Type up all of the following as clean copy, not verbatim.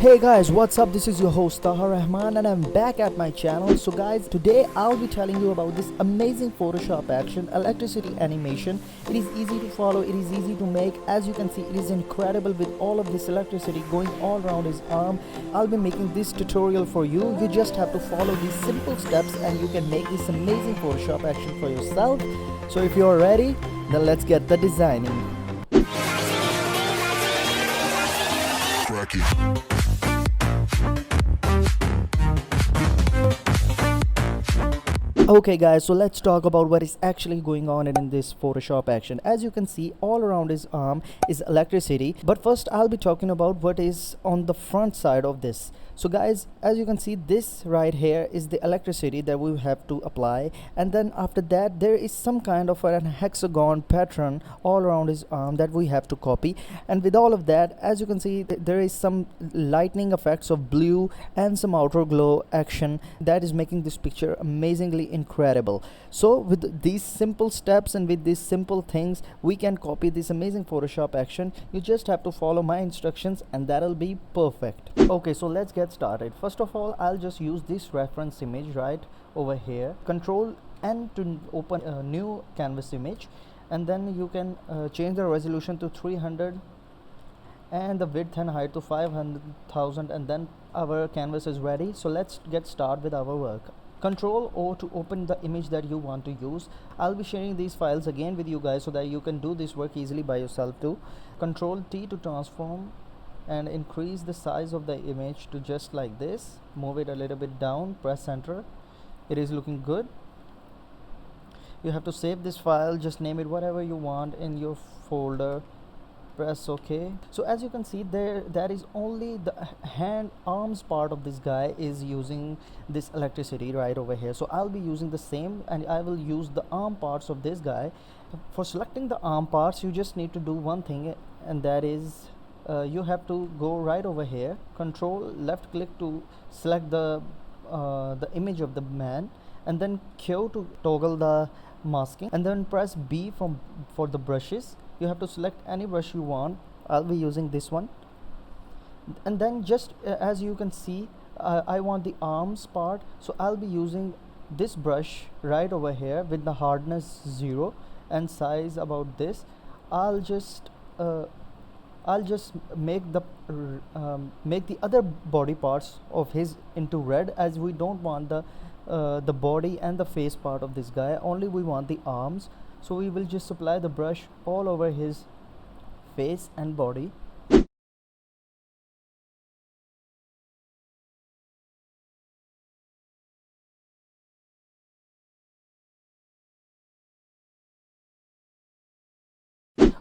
Hey guys, what's up? This is your host Taha Rahman and I'm back at my channel. So guys, today I'll be telling you about this amazing Photoshop action, electricity animation. It is easy to follow, it is easy to make. As you can see, it is incredible with all of this electricity going all around his arm. I'll be making this tutorial for you. You just have to follow these simple steps and you can make this amazing Photoshop action for yourself. So if you're ready, then let's get the designing. Okay guys, so let's talk about what is actually going on in this Photoshop action. As you can see, all around his arm is electricity, but first I'll be talking about what is on the front side of this. So guys, as you can see, this right here is the electricity that we have to apply, and then after that there is some kind of an hexagon pattern all around his arm that we have to copy. And with all of that, as you can see, there is some lightning effects of blue and some outer glow action that is making this picture amazingly incredible. So with these simple steps and with these simple things, we can copy this amazing Photoshop action. You just have to follow my instructions and that'll be perfect. Okay, so let's get started. First of all, I'll just use this reference image right over here. Control N to open a new canvas image, and then you can change the resolution to 300 and the width and height to 500,000, and then our canvas is ready. So let's get started with our work. Control O to open the image that you want to use. I'll be sharing these files again with you guys so that you can do this work easily by yourself too. Control T to transform and increase the size of the image to just like this. Move it a little bit down, press enter. It is looking good. You have to save this file, just name it whatever you want in your folder. Press OK. So as you can see, that is only the arms part of this guy is using this electricity right over here. So I'll be using the same, and I will use the arm parts of this guy. For selecting the arm parts, you just need to do one thing, and that is you have to go right over here, control left click to select the image of the man, and then Q to toggle the masking, and then press B for the brushes. You have to select any brush you want. I'll be using this one, and then just as you can see, I want the arms part, so I'll be using this brush right over here with the hardness 0 and size about this. I'll just make the other body parts of his into red, as we don't want the body and the face part of this guy, only we want the arms. So we will just apply the brush all over his face and body.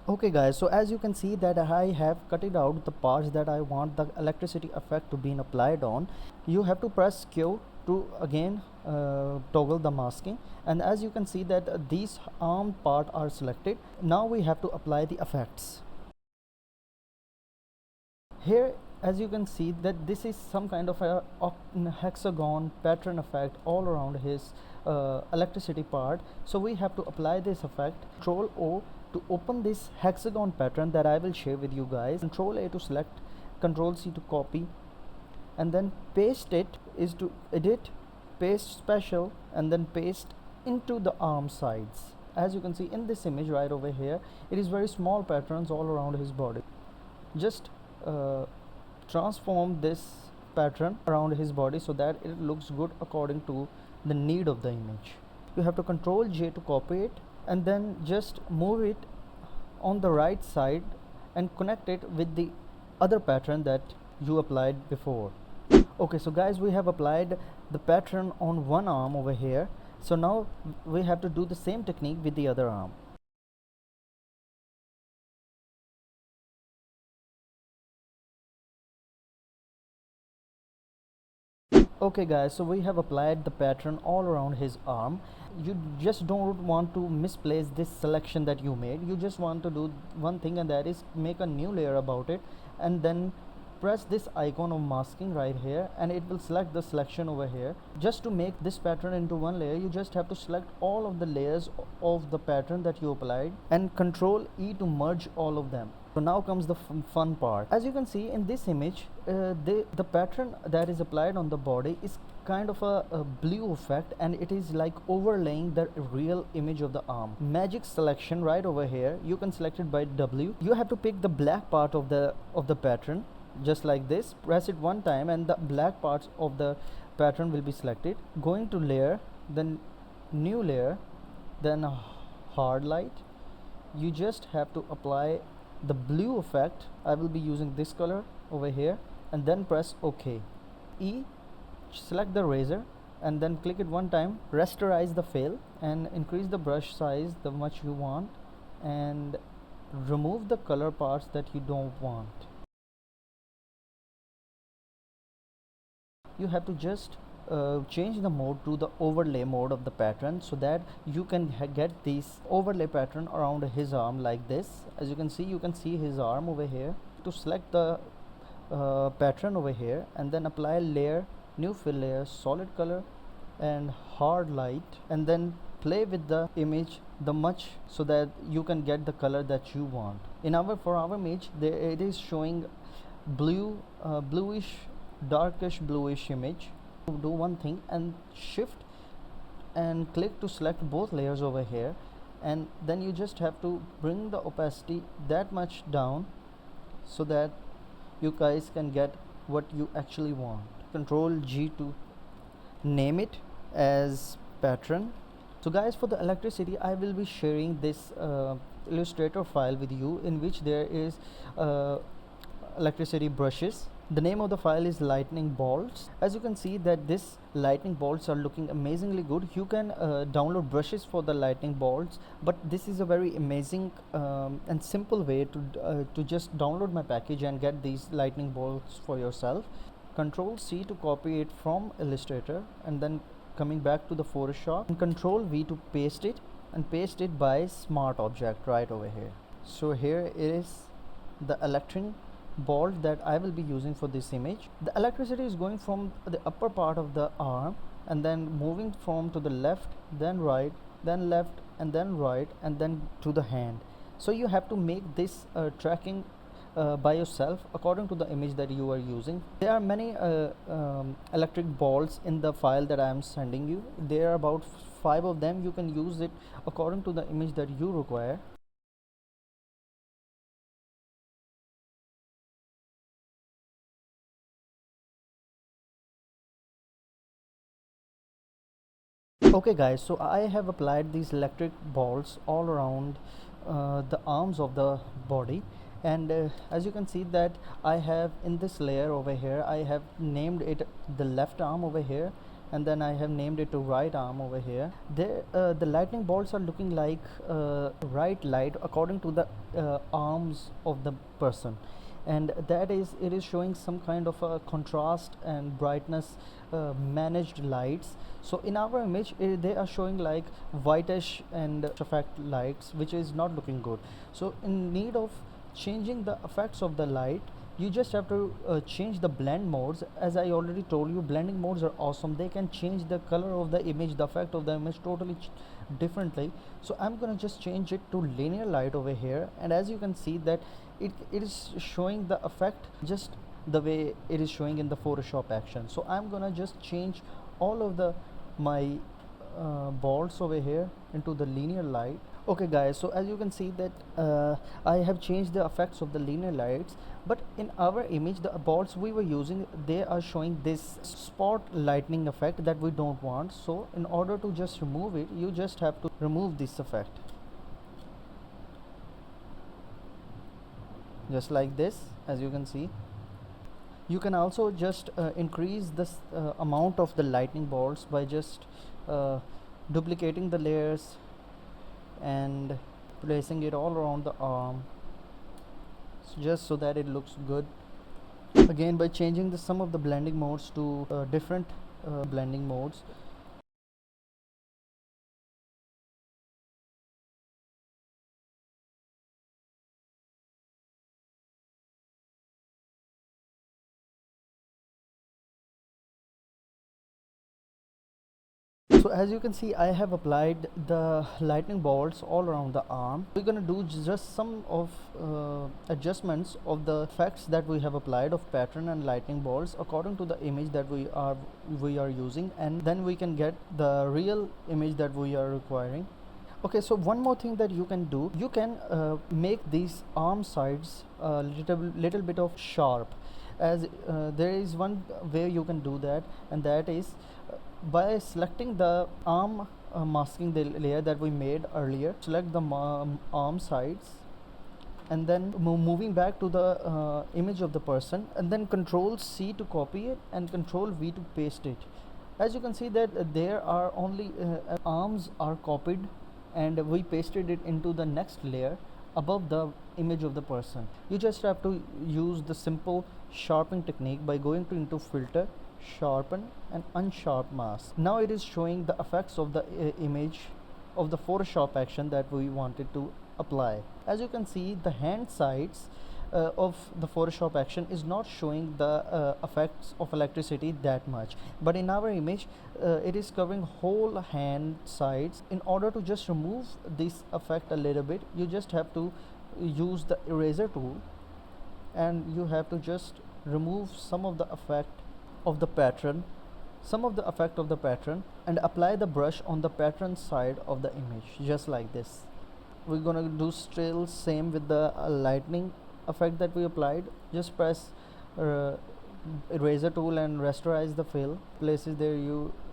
Okay guys, so as you can see that I have cut it out the parts that I want the electricity effect to be applied on. You have to press Q to again toggle the masking, and as you can see that these arm part are selected. Now we have to apply the effects. Here as you can see that this is some kind of a hexagon pattern effect all around his electricity part. So we have to apply this effect. Control O to open this hexagon pattern that I will share with you guys. Control A to select, Control C to copy, and then paste it is to edit, paste special, and then paste into the arm sides. As you can see in this image right over here, it is very small patterns all around his body. Just transform this pattern around his body so that it looks good according to the need of the image. You have to Control J to copy it, and then just move it on the right side and connect it with the other pattern that you applied before. Okay, so guys, we have applied the pattern on one arm over here. So now we have to do the same technique with the other arm. Okay guys, so we have applied the pattern all around his arm. You just don't want to misplace this selection that you made. You just want to do one thing, and that is make a new layer about it, and then press this icon of masking right here, and it will select the selection over here. Just to make this pattern into one layer, you just have to select all of the layers of the pattern that you applied and Control E to merge all of them. So now comes the fun part. As you can see in this image, the pattern that is applied on the body is kind of a blue effect, and it is like overlaying the real image of the arm. Magic selection right over here. You can select it by W. You have to pick the black part of the pattern, just like this. Press it one time and the black parts of the pattern will be selected. Going to layer, then new layer, then hard light. You just have to apply the blue effect. I will be using this color over here, and then press OK. E, select the razor and then click it one time, rasterize the fill and increase the brush size the much you want, and remove the color parts that you don't want. You have to just change the mode to the overlay mode of the pattern, so that you can get this overlay pattern around his arm like this. As you can see his arm over here. To select the pattern over here and then apply layer, new fill layer, solid color and hard light, and then play with the image the much so that you can get the color that you want. For our image it is showing bluish, darkish bluish image. Do one thing and shift and click to select both layers over here, and then you just have to bring the opacity that much down so that you guys can get what you actually want. Control G to name it as pattern. So guys, for the electricity I will be sharing this Illustrator file with you, in which there is electricity brushes. The name of the file is lightning bolts. As you can see that this lightning bolts are looking amazingly good. You can download brushes for the lightning bolts, but this is a very amazing and simple way to just download my package and get these lightning bolts for yourself. Control C to copy it from Illustrator, and then coming back to the Photoshop, and Control V to paste it, and paste it by Smart Object right over here. So here is the electric bolt that I will be using for this image. The electricity is going from the upper part of the arm and then moving from to the left, then right, then left, and then right, and then to the hand. So you have to make this tracking by yourself according to the image that you are using. There are many electric bolts in the file that I am sending you. There are about 5 of them. You can use it according to the image that you require. Okay guys, so I have applied these electric bolts all around the arms of the body, and as you can see that I have in this layer over here, I have named it the left arm over here, and then I have named it to right arm over here. The lightning bolts are looking like right light according to the arms of the person, and that is, it is showing some kind of a contrast and brightness managed lights. So in our image they are showing like whitish and effect lights, which is not looking good. So in need of changing the effects of the light, you just have to change the blend modes. As I already told you, blending modes are awesome. They can change the color of the image, the effect of the image totally differently. So I'm gonna just change it to linear light over here, and as you can see that it is showing the effect just the way it is showing in the Photoshop action. So I'm gonna just change all of the my bolts over here into the linear light. Okay guys, so as you can see that I have changed the effects of the linear lights, but in our image the bolts we were using, they are showing this spot lightning effect that we don't want. So in order to just remove it, you just have to remove this effect, just like this. As you can see, you can also just increase this amount of the lightning bolts by just duplicating the layers and placing it all around the arm, just so that it looks good. Again, by changing some of the blending modes to different blending modes. So as you can see, I have applied the lightning bolts all around the arm. We're gonna do just some of adjustments of the effects that we have applied of pattern and lightning bolts according to the image that we are using, and then we can get the real image that we are requiring. Okay, so one more thing that you can do, you can make these arm sides a little bit of sharp, as there is one way you can do that, and that is by selecting the arm masking the layer that we made earlier. Select the arm sides and then moving back to the image of the person, and then Control C to copy it and Control V to paste it. As you can see that there are only arms are copied, and we pasted it into the next layer above the image of the person. You just have to use the simple sharpening technique by going into filter, sharpen and unsharp mask. Now it is showing the effects of the image of the Photoshop action that we wanted to apply. As you can see, the hand sides of the Photoshop action is not showing the effects of electricity that much, but in our image it is covering whole hand sides. In order to just remove this effect a little bit, you just have to use the eraser tool, and you have to just remove some of the effect of the pattern, and apply the brush on the pattern side of the image, just like this. We're gonna do still same with the lightning effect that we applied. Just press eraser tool and rasterize the fill places there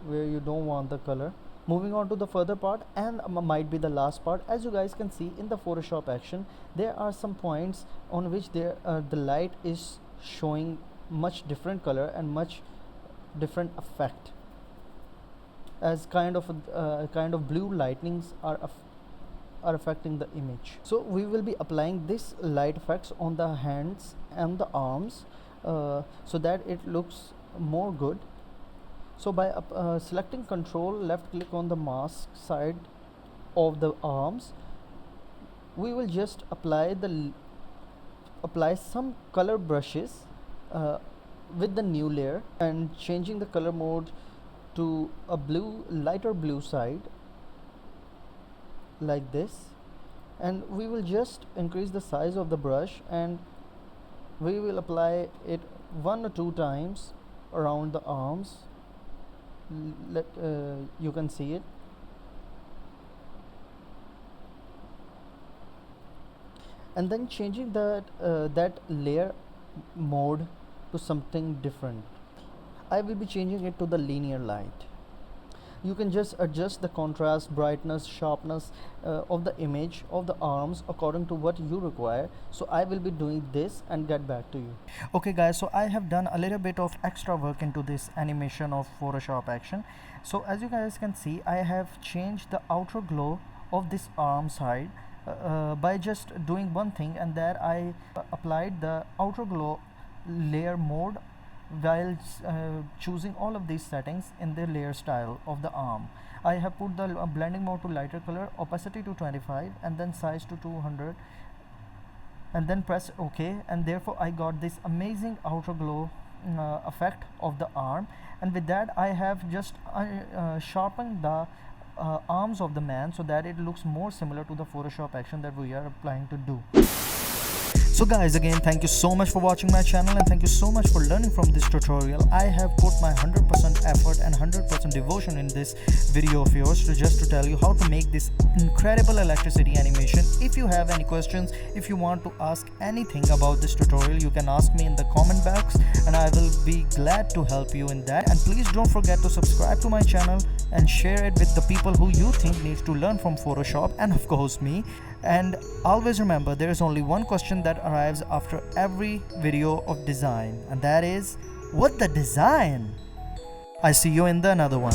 where you don't want the color. Moving on to the further part, and might be the last part. As you guys can see in the Photoshop action, there are some points on which the light is showing much different color and much different effect, as kind of blue lightnings are affecting the image. So we will be applying this light effects on the hands and the arms so that it looks more good. So by selecting Control left click on the mask side of the arms, we will just apply some color brushes with the new layer, and changing the color mode to a lighter blue side, like this. And we will just increase the size of the brush, and we will apply it 1 or 2 times around the arms. You can see it. And then changing that layer mode to something different. I will be changing it to the linear light. You can just adjust the contrast, brightness, sharpness of the image of the arms according to what you require. So I will be doing this and get back to you. Okay guys, so I have done a little bit of extra work into this animation of Photoshop action. So as you guys can see, I have changed the outer glow of this arm side by just doing one thing, and that I applied the outer glow layer mode while choosing all of these settings in the layer style of the arm. I have put the blending mode to lighter color, opacity to 25, and then size to 200, and then press OK, and therefore I got this amazing outer glow effect of the arm. And with that, I have just sharpened the arms of the man so that it looks more similar to the Photoshop action that we are applying to do. So guys, again, thank you so much for watching my channel, and thank you so much for learning from this tutorial. I have put my 100% effort and 100% devotion in this video of yours to tell you how to make this incredible electricity animation. If you have any questions, if you want to ask anything about this tutorial, you can ask me in the comment box, and I will be glad to help you in that. And please don't forget to subscribe to my channel and share it with the people who you think needs to learn from Photoshop, and of course me. And always remember, there is only one question that arrives after every video of design, and that is, what the design? I see you in the another one.